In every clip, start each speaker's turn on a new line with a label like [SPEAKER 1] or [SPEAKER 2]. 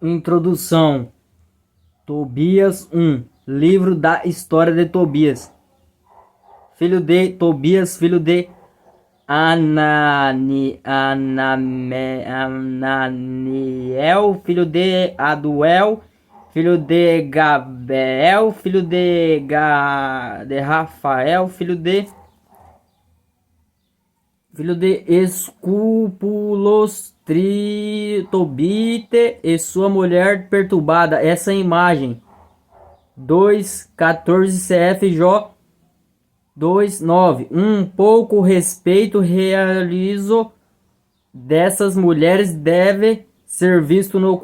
[SPEAKER 1] Introdução. Tobias 1. Livro da história de Tobias. Filho de Tobias, filho de Ananiel, filho de Aduel, filho de Gabeel, filho de Rafael, filho de Escúpulos, Tobite e sua mulher perturbada. Essa imagem 2:14 CF Jó 2:9. Um pouco respeito realizo dessas mulheres deve ser visto no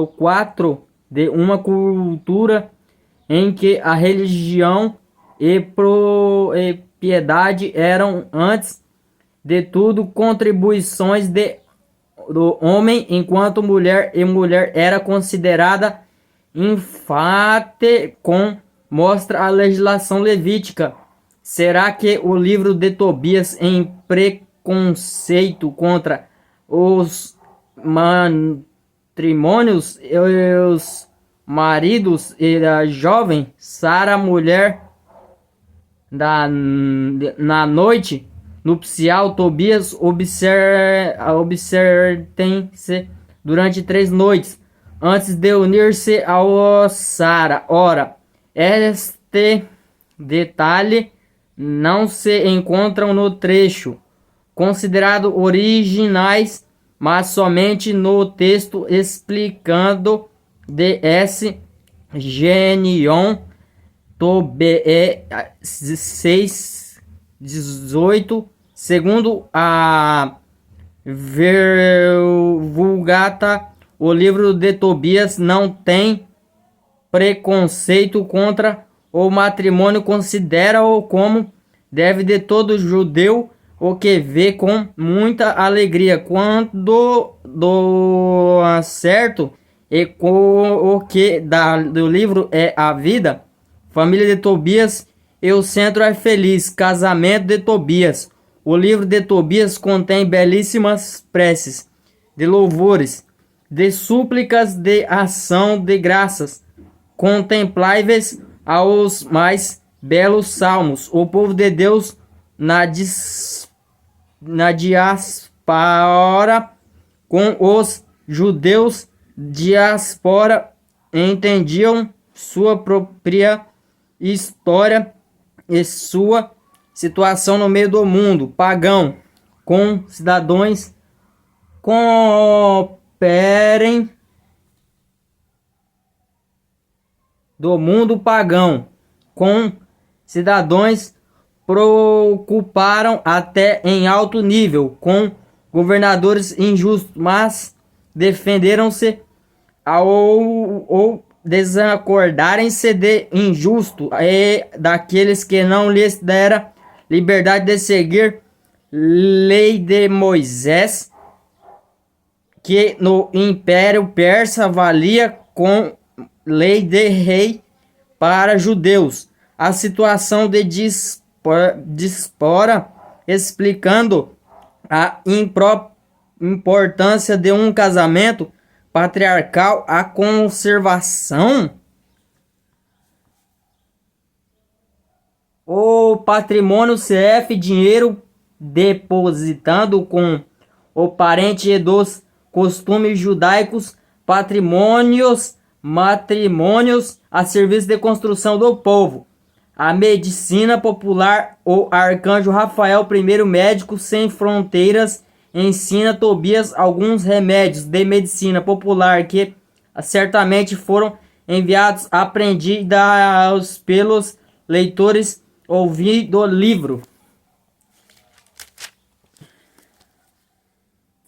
[SPEAKER 1] 4 de uma cultura em que a religião e piedade eram, antes de tudo, contribuições do homem, enquanto mulher era considerada infante, com mostra a legislação levítica. Será que o livro de Tobias, em preconceito contra os matrimônios e os maridos e a jovem Sara, mulher na noite nupcial, Tobias obsertem-se durante 3 noites antes de unir-se ao Sara. Ora, este detalhe não se encontra no trecho considerado originais, mas somente no texto explicando de S. Genion Tobe 6:18, segundo a Vulgata. O livro de Tobias não tem preconceito contra o matrimônio, considera-o como deve de todo judeu, o que vê com muita alegria quando do certo e com o que do livro é a vida. Família de Tobias e o centro é feliz. Casamento de Tobias. O livro de Tobias contém belíssimas preces de louvores, de súplicas, de ação de graças. Contemplai-vos aos mais belos salmos. O povo de Deus na diaspora, com os judeus diaspora, entendiam sua própria história e sua situação no meio do mundo pagão, com cidadãos cooperem do mundo pagão, com cidadãos preocuparam até em alto nível com governadores injustos, mas defenderam-se ou desacordarem-se de injusto e daqueles que não lhes dera liberdade de seguir lei de Moisés, que no Império Persa valia com lei de rei para judeus. A situação de dispora, explicando a importância de um casamento patriarcal, a conservação o patrimônio CF, dinheiro depositando com o parente e dos costumes judaicos, matrimônios a serviço de construção do povo. A medicina popular, o arcanjo Rafael, primeiro médico sem fronteiras, ensina Tobias alguns remédios de medicina popular que certamente foram enviados aprendidos pelos leitores ouvir do livro.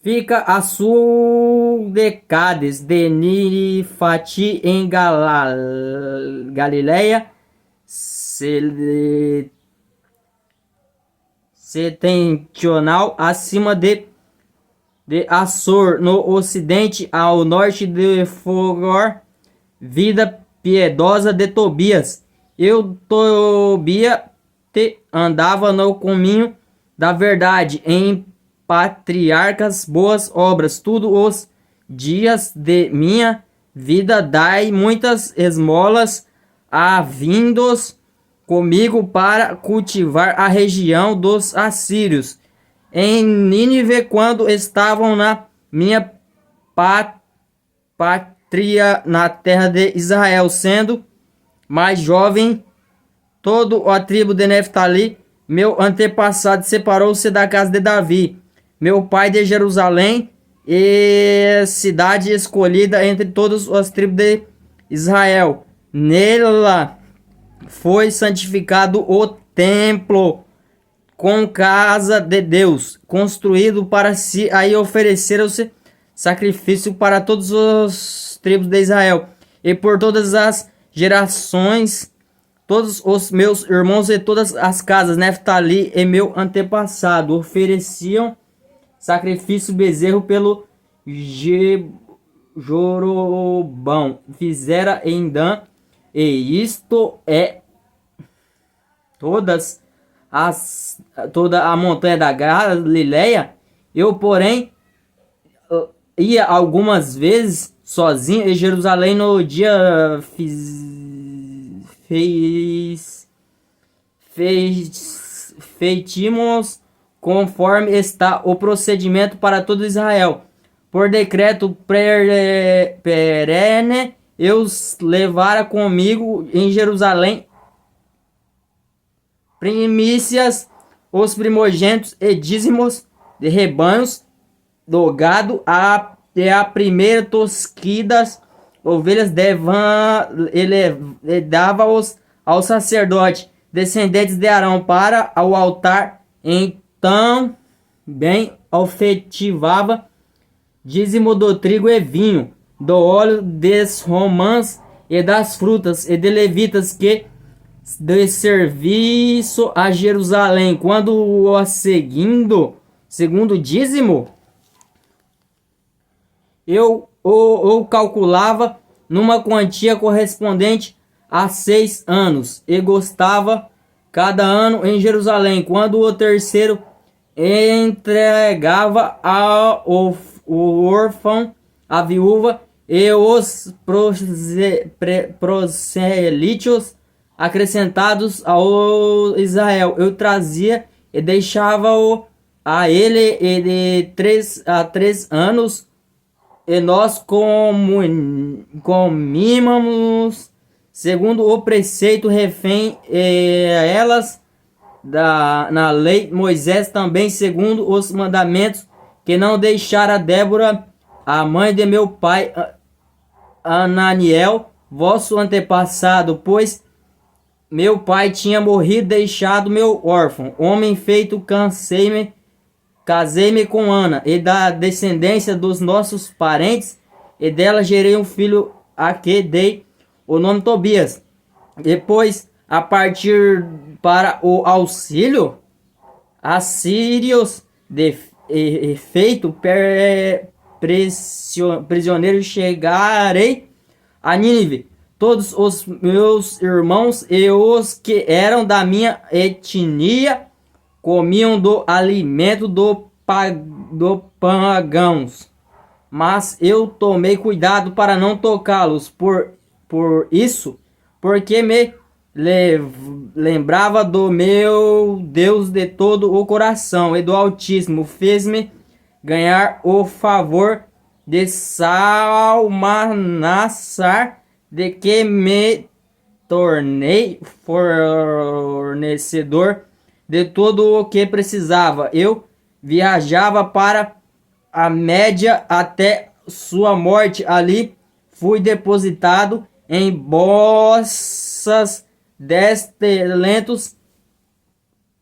[SPEAKER 1] Fica a Suldecades de Nirifati em Galileia, setentrional, acima de Assor, no ocidente, ao norte de Fogor. Vida piedosa de Tobias. Tobia andava no caminho da verdade, em patriarcas, boas obras, tudo os dias de minha vida, dai muitas esmolas a vindos comigo para cultivar a região dos assírios em Nínive, quando estavam na minha pátria, na terra de Israel, sendo mais jovem. Todo a tribo de Neftali, meu antepassado, separou-se da casa de Davi, meu pai, de Jerusalém, e cidade escolhida entre todas as tribos de Israel. Nela foi santificado o templo com casa de Deus, construído para si. Aí ofereceram-se sacrifício para todos os tribos de Israel, e por todas as gerações, todos os meus irmãos e todas as casas, Neftali e meu antepassado, ofereciam sacrifício bezerro pelo Jorobão fizera em Dan, e isto é toda a montanha da Galileia. Eu, porém, ia algumas vezes sozinho em Jerusalém no dia feitimos conforme está o procedimento para todo Israel. Por decreto perene, eu os levara comigo em Jerusalém primícias, os primogênitos e dízimos de rebanhos do gado, a primeira tosquidas ovelhas ele dava-os ao sacerdote, descendentes de Arão, para o altar. Então bem ofetivava dízimo do trigo e vinho, do óleo, dos romãs e das frutas, e de levitas que de serviço a Jerusalém, quando o segundo dízimo, eu o calculava numa quantia correspondente a 6 anos, e gostava cada ano em Jerusalém, quando o terceiro entregava ao órfão, a viúva e os proselitos acrescentados ao Israel. Eu trazia e deixava-o a ele de 3 anos, e nós comíamos segundo o preceito refém elas na lei Moisés, também segundo os mandamentos que não deixara Débora, a mãe de meu pai Ananiel, vosso antepassado, pois meu pai tinha morrido, deixado meu órfão, homem feito. Casei-me com Ana, e da descendência dos nossos parentes, e dela gerei um filho, a que dei o nome Tobias. Depois, a partir para o auxílio assírios, de efeito prisioneiro, chegarei a Nínive. Todos os meus irmãos e os que eram da minha etnia comiam do alimento do pagãos, mas eu tomei cuidado para não tocá-los por isso, porque me lembrava do meu Deus de todo o coração, e do Altíssimo fez-me ganhar o favor de Salmanassar, de que me tornei fornecedor de todo o que precisava. Eu viajava para a Média até sua morte. Ali fui depositado em bolsas 10 talentos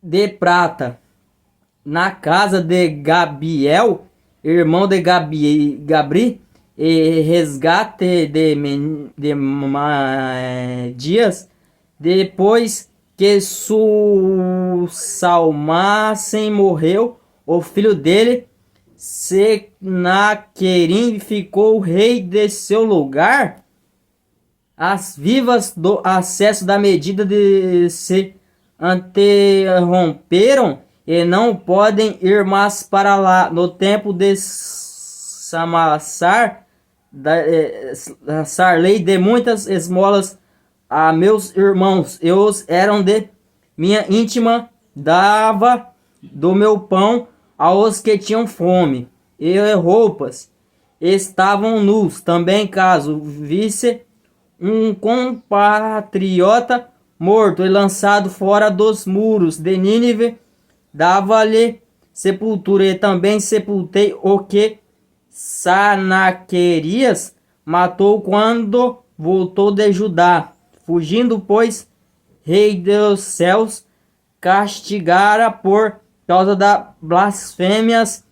[SPEAKER 1] de prata, na casa de Gabiel, irmão de Gabri, e resgate de Dias, depois que Salmassem morreu, o filho dele, Senaquerim, ficou rei de seu lugar. As vivas do acesso da medida de se interromperam, e não podem ir mais para lá. No tempo de Samassar, lei de muitas esmolas a meus irmãos. Eles eram de minha íntima, dava do meu pão aos que tinham fome, e roupas estavam nus. Também caso visse um compatriota morto e lançado fora dos muros de Nínive, dava-lhe sepultura. E também sepultei o que Sanaquerias matou quando voltou de Judá, fugindo, pois rei dos céus castigara por causa das blasfêmias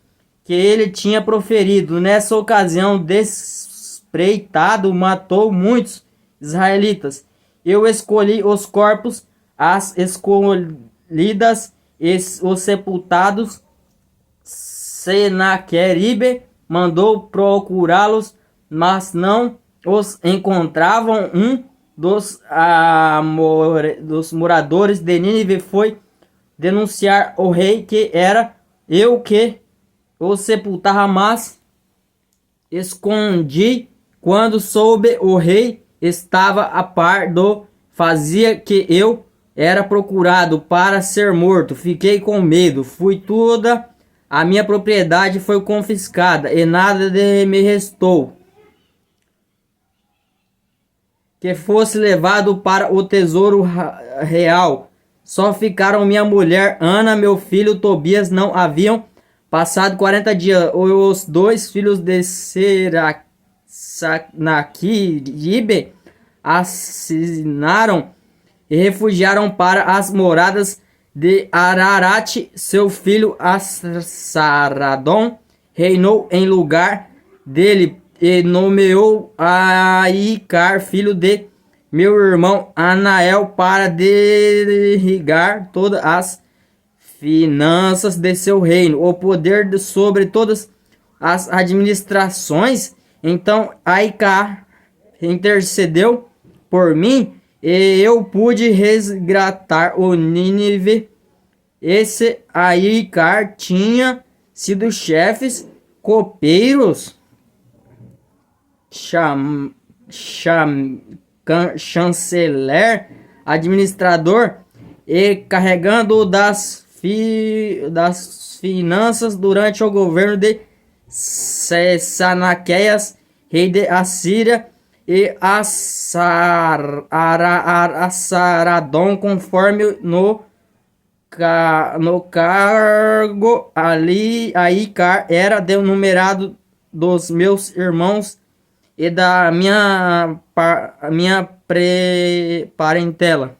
[SPEAKER 1] que ele tinha proferido. Nessa ocasião, despreitado, matou muitos israelitas. Eu escolhi os corpos, as escolhidas e os sepultados. Senaqueribe mandou procurá-los, mas não os encontravam. Um dos moradores de Nínive foi denunciar ao rei que era eu que os sepultava, mas escondi. Quando soube, o rei estava a par do fazia que eu era procurado para ser morto. Fiquei com medo. Toda a minha propriedade foi confiscada e nada me restou que fosse levado para o tesouro real. Só ficaram minha mulher Ana, meu filho Tobias. Não haviam passado 40 dias. Os 2 filhos de Sanaqueribe assinaram e refugiaram para as moradas de Ararat. Seu filho Saradon reinou em lugar dele e nomeou Aicar, filho de meu irmão Anael, para dirigar todas as finanças de seu reino, o poder sobre todas as administrações. Então Aicar intercedeu por mim e eu pude resgatar o Nínive. Esse Aicar tinha sido chefes, copeiros, chanceler, administrador e carregando das finanças durante o governo de Sanaqueias, rei de Assíria, e Saradon, conforme no cargo. Ali Aicar era numerado dos meus irmãos e da minha parentela.